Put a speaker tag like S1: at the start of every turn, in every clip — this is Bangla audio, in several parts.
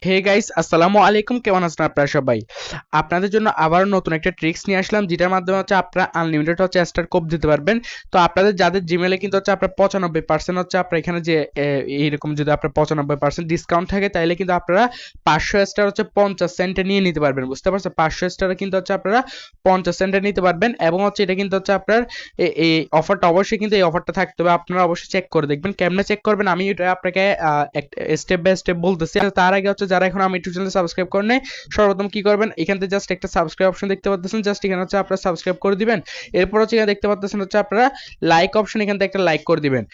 S1: হে গাইস, আসসালামু আলাইকুম। কেমন আছেন আপনারা সবাই? আপনাদের জন্য আবার নতুন একটা ট্রিক্স নিয়ে আসলাম, যেটার মাধ্যমে হচ্ছে আপনারা আনলিমিটেড হচ্ছে স্টার কোপ দিতে পারবেন। তো আপনাদের যাদের জিমেলে কিন্তু হচ্ছে আপনার 95% হচ্ছে আপনার এখানে যে এইরকম যদি আপনার 95% ডিসকাউন্ট থাকে, তাইলে কিন্তু আপনারা 500 স্টার হচ্ছে 50 সেন্টে নিয়ে নিতে পারবেন। বুঝতে পারছেন? 500 স্টারে কিন্তু হচ্ছে আপনারা 50 সেন্টে নিতে পারবেন, এবং হচ্ছে এটা কিন্তু হচ্ছে আপনার এই অফারটা অবশ্যই কিন্তু এই অফারটা থাকতে হবে। আপনারা অবশ্যই চেক করে দেখবেন। কেমনে চেক করবেন আমি এটা আপনাকে স্টেপ বাই স্টেপ বলতেছি। তার আগে হচ্ছে যারা এখন আমি ইউটিউব চ্যানেল সাবস্ক্রাইব করেন নাই, সর্বপ্রথম কি করবেন, এখান থেকে জাস্ট একটা সাবস্ক্রাইব অপশন দেখতে পাচ্ছেন, জাস্ট এখানে হচ্ছে আপনারা সাবস্ক্রাইব করে দিবেন। এরপর হচ্ছে এখানে দেখতে পাচ্ছেন হচ্ছে আপনারা লাইক অপশন, এখান থেকে একটা লাইক করে দিবেন।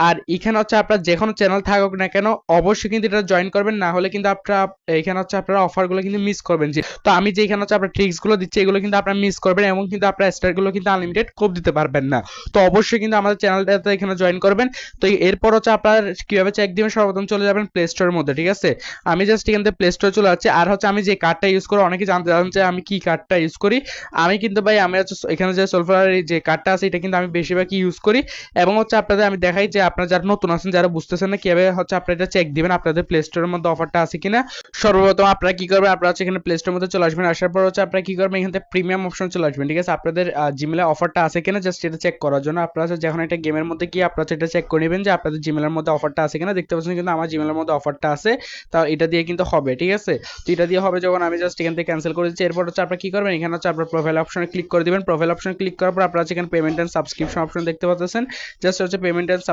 S1: আর এখানে হচ্ছে আপনার যে কোনো চ্যানেল থাকুক না কেন, অবশ্যই কিন্তু এটা জয়েন করবেন, না হলে কিন্তু আপনারা এখানে হচ্ছে আপনারা অফারগুলো কিন্তু মিস করবেন। যে তো আমি যে এখানে হচ্ছে আপনার ট্রিক্সগুলো দিচ্ছি, এগুলো কিন্তু আপনারা মিস করবেন, এবং কিন্তু আপনার স্টারগুলো কিন্তু আনলিমিটেড কোপ দিতে পারবেন না। তো অবশ্যই কিন্তু আমাদের চ্যানেলটাতে এখানে জয়েন করবেন। তো এরপর হচ্ছে আপনার কিভাবে চেক দিবেন, সর্বপ্রথম চলে যাবেন প্লে স্টোরের মধ্যে। ঠিক আছে, আমি জাস্ট এখান থেকে প্লে স্টোরে চলে যাচ্ছি। আর হচ্ছে আমি যে কার্ডটা ইউজ করি, অনেকে জানতে চান যে আমি কি কার্ডটা ইউজ করি। আমি কিন্তু ভাই আমি হচ্ছে এখানে যে সোলফার যে কার্ডটা আছে, এটা কিন্তু আমি বেশিরভাগ ইউজ করি। এবং হচ্ছে আপনাদের আমি দেখাই যে আপনারা যারা নতুন আছেন, যারা বুঝতেছেন না কিভাবে হচ্ছে আপনারা এটা চেক দিবেন আপনাদের প্লে স্টোরের মধ্যে অফারটা আছে কিনা। সর্বপ্রথম আপনারা কি করবেন, আপনারা হচ্ছে এখানে প্লে স্টোরের মধ্যে চলে আসবেন। আসার পর হচ্ছে আপনারা কি করবেন, এখান থেকে প্রিমিয়াম অপশন চলে আসবেন। ঠিক আছে, আপনাদের জিমেলে অফারটা আছে কিনা জাস্ট এটা চেক করার জন্য আপনারা যখন একটা গেমের মধ্যে গিয়ে আপনারা এটা চেক করে নেবেন যে আপনাদের জিমেলের মধ্যে অফারটা আছে কিনা। দেখতে পাচ্ছেন কিন্তু আমার জিমেলের মধ্যে অফারটা আছে, তাও এটা দিয়ে কিন্তু হবে। ঠিক আছে, তো এটা দিয়ে হবে যখন আমি জাস্ট এখান থেকে ক্যান্সেল করে দিচ্ছি। এরপর হচ্ছে আপনারা কি করবেন, এখানে হচ্ছে আপনার প্রোফাইল অপশনে ক্লিক করে দিবেন। প্রোফাইল অপশনে ক্লিক করার পর আপনারা এখানে পেমেন্ট এন্ড সাবস্ক্রিপশন অপশন দেখতে পাচ্ছেন, জাস্ট হচ্ছে পেমেন্ট এন্ড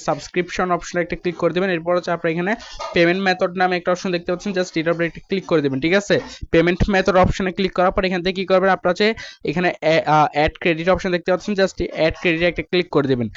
S1: সাবস্ক্রিপশন অপশনে একটা ক্লিক করে দিবেন। এরপর হচ্ছে আপনারা এখানে পেমেন্ট মেথড নামে একটা অপশন দেখতে পাচ্ছেন, জাস্ট এটার উপরে একটা ক্লিক করে দিবেন। ঠিক আছে, পেমেন্ট মেথড অপশনে ক্লিক করার পর এখান থেকে কি করবেন, আপনারা হচ্ছে এখানে অ্যাড ক্রেডিট অপশন দেখতে পাচ্ছেন, জাস্ট অ্যাড ক্রেডিট একটা ক্লিক করে দিবেন।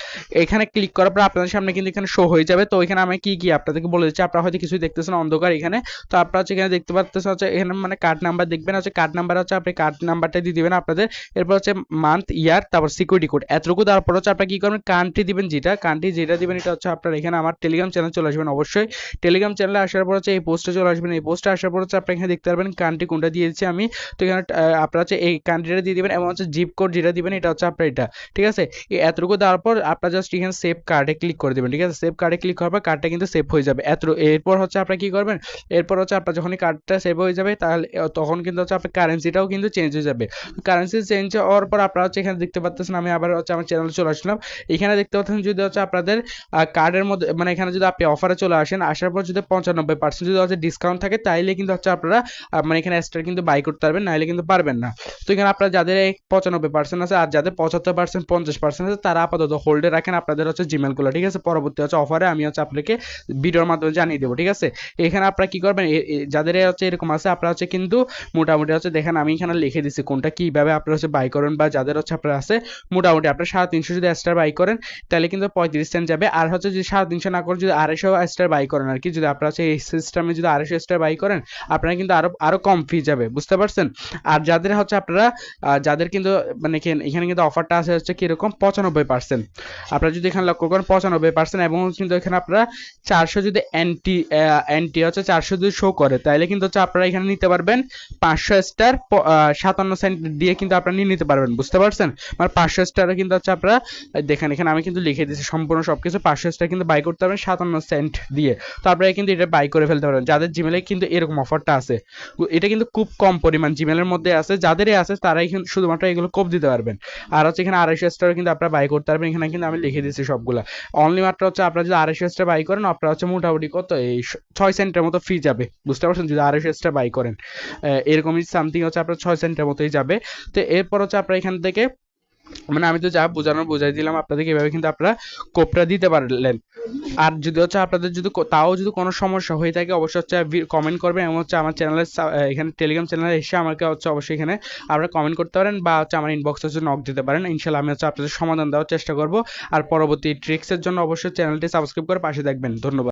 S1: এখানে ক্লিক করার পর আপনাদের সামনে কিন্তু এখানে শো হয়ে যাবে। তো এখানে আমি কি কি আপনাদেরকে বলে দিচ্ছি, আপনারা হয়তো কিছুই দেখতেছেন অন্ধকার এখানে। তো আপনারা হচ্ছে এখানে দেখতে পাচ্ছেন হচ্ছে এখানে মানে কার্ড নাম্বার দেখবেন, হচ্ছে কার্ড নাম্বার হচ্ছে আপনি কার্ড নাম্বারটা দিয়ে দিবেন আপনাদের। এরপর হচ্ছে মান্থ, ইয়ার, তারপর সিকিউরিটি কোড, এতটুকু দেওয়ার পর হচ্ছে আপনারা কি করবেন, কান্ট্রি দিবেন, যেটা দিবেন এটা হচ্ছে আপনার এখানে আমার টেলিগ্রাম চ্যানেল চলে আসবেন। অবশ্যই টেলিগ্রাম চ্যানেলে আসার পর হচ্ছে এই পোস্টে চলে আসবেন। এই পোস্টে আসার পর হচ্ছে আপনি এখানে দেখতে পারবেন কান্ট্রি কোনটা দিয়েছি আমি। তো এখানে আপনারা হচ্ছে এই কান্ট্রিটা দিয়ে দিবেন, এবং হচ্ছে জিপ কোড যেটা দিবেন এটা হচ্ছে আপনার এটা। ঠিক আছে, এই এতটুকু দেওয়ার পর আপনারা জাস্ট এখানে সেভ কার্ডে ক্লিক করে দিবেন। ঠিক আছে, সেভ কার্ডে ক্লিক করার পর কার্ডটা কিন্তু সেভ হয়ে যাবে। এরপর হচ্ছে আপনারা কি করবেন, এরপর হচ্ছে আপনার যখনই কার্ডটা সেভ হয়ে যাবে, তাহলে তখন কিন্তু হচ্ছে আপনার কারেন্সিটাও কিন্তু চেঞ্জ হয়ে যাবে। কারেন্সি চেঞ্জ হওয়ার পর আপনারা হচ্ছে এখানে দেখতে পাচ্ছেন, আমি আবার হচ্ছে আমার চ্যানেলে চলে আসলাম। এখানে দেখতে পাচ্ছেন যদি হচ্ছে আপনাদের কার্ডের মধ্যে মানে এখানে যদি আপনি অফারে চলে আসেন, আসার পর যদি 95% যদি হচ্ছে ডিসকাউন্ট থাকে, তাইলে কিন্তু হচ্ছে আপনারা মানে এখানে স্টার কিন্তু বাই করতে পারবেন, নাহলে কিন্তু পারবেন না। তো এখানে আপনারা যাদের 95% আছে আর যাদের 75% 50% আছে, তারা আপাতত হোল্ডে রাখেন আপনাদের হচ্ছে জিমেলগুলো। ঠিক আছে, পরবর্তী হচ্ছে অফারে আমি হচ্ছে আপনাকে ভিডিওর মাধ্যমে জানিয়ে দেবো। ঠিক আছে, এখানে আপনারা কি করবেন, যাদের হচ্ছে এরকম আছে আপনারা হচ্ছে কিন্তু মোটামুটি হচ্ছে দেখেন আমি এখানে লিখে দিচ্ছি কোনটা কিভাবে আপনারা হচ্ছে বাই করেন, বা যাদের হচ্ছে আপনার আছে মোটামুটি আপনার 350 যদি স্টার বাই করেন, তাহলে কিন্তু 35 সেন্ট যাবে। আর হচ্ছে যদি 350 না করে যদি 250 স্টার বাই করেন আর কি, যদি আপনারা হচ্ছে এই সিস্টেমে যদি 250 স্টার বাই করেন, আপনারা কিন্তু আরো কম ফি যাবে। বুঝতে পারছেন? আর যাদের হচ্ছে আপনারা যাদের কিন্তু মানে এখানে কিন্তু অফারটা আছে হচ্ছে কিরকম 95%। আপনারা যদি এখানে লক্ষ্য করেন 95%, এবং কিন্তু এখানে আপনারা 400 যদি এনটি হচ্ছে 400 যদি শো করে, তাহলে কিন্তু হচ্ছে আপনারা এখানে নিতে পারবেন 500 স্টার 57 সেন্ট দিয়ে কিন্তু আপনারা নিয়ে নিতে পারবেন। বুঝতে পারছেন? মানে 500 স্টারে কিন্তু হচ্ছে আপনারা দেখেন এখানে আমি কিন্তু লিখে দিয়েছি সম্পূর্ণ সবকিছু। 500 স্টার কিন্তু বাই করতে পারবেন 57 সেন্ট দিয়ে। তো আপনারা কিন্তু এটা বাই করে ফেলতে পারবেন যাদের জিমেলে কিন্তু এরকম অফারটা আছে। এটা কিন্তু খুব কম পরিমাণ জিমেলের মধ্যে আছে, যাদেরই আছে তারাই কিন্তু শুধুমাত্র এগুলো কোপ দিতে পারবেন। আর হচ্ছে এখানে 250 স্টার কিন্তু আপনারা বাই করতে পারবেন। এখানে কিন্তু আমি লিখে দিয়েছি সবগুলা। অনলি মাত্র হচ্ছে আপনারা যদি 250 স্টার বাই করেন, আপনারা হচ্ছে মোটামুটি কত এই 6 সেন্টের মতো ফি যাবে। বুঝতে পারছেন? যদি 250 স্টার বাই করেন এরকমই সামথিং হচ্ছে আপনার 6 সেন্টের মতোই যাবে। তো এরপর হচ্ছে আপনারা এখান থেকে মানে আমি তো যা বোঝানোর বুঝাই দিলাম আপনাদেরকে, এভাবে কিন্তু আপনারা কোপটা দিতে পারলেন। আর যদি হচ্ছে আপনাদের যদি তাও যদি কোনো সমস্যা হয়ে থাকে, অবশ্যই হচ্ছে কমেন্ট করবেন, এবং হচ্ছে আমার চ্যানেলের এখানে টেলিগ্রাম চ্যানেলে এসে আমাকে হচ্ছে অবশ্যই এখানে আপনারা কমেন্ট করতে পারেন, বা হচ্ছে আমার ইনবক্সে হচ্ছে নক দিতে পারেন। ইনশাল্লাহ আমি হচ্ছে আপনাদের সমাধান দেওয়ার চেষ্টা করব। আর পরবর্তী ট্রিক্সের জন্য অবশ্যই চ্যানেলটি সাবস্ক্রাইব করে পাশে থাকবেন। ধন্যবাদ।